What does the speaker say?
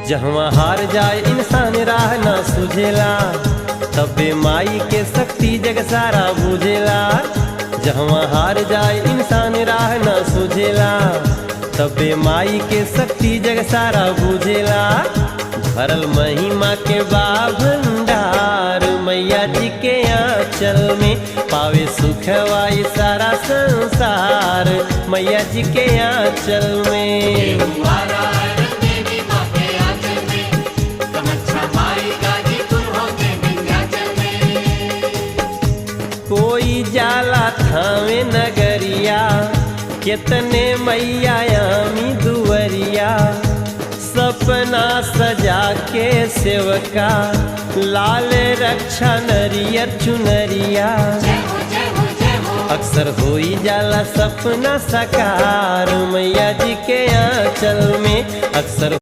जहाँ हार जाए इंसान राह ना सुझेला, तबे माई के शक्ति जग सारा बुझेला। जहाँ हार जाए इंसान राह ना सुझेला, तबे माई के शक्ति जग सारा बुझेला। भरल महिमा के बा भंडार, मैया जी के आंचल में पावे सुखवाई सारा संसार, मैया जी के आंचल में। कोई जाला थावे नगरिया, कितने मैया आमी दुवरिया। सपना सजा के सेवका, लाल रक्षा नरियर चुनरिया। अक्सर होई जाला सपना साकार, मैया जी के आंचल में अक्सर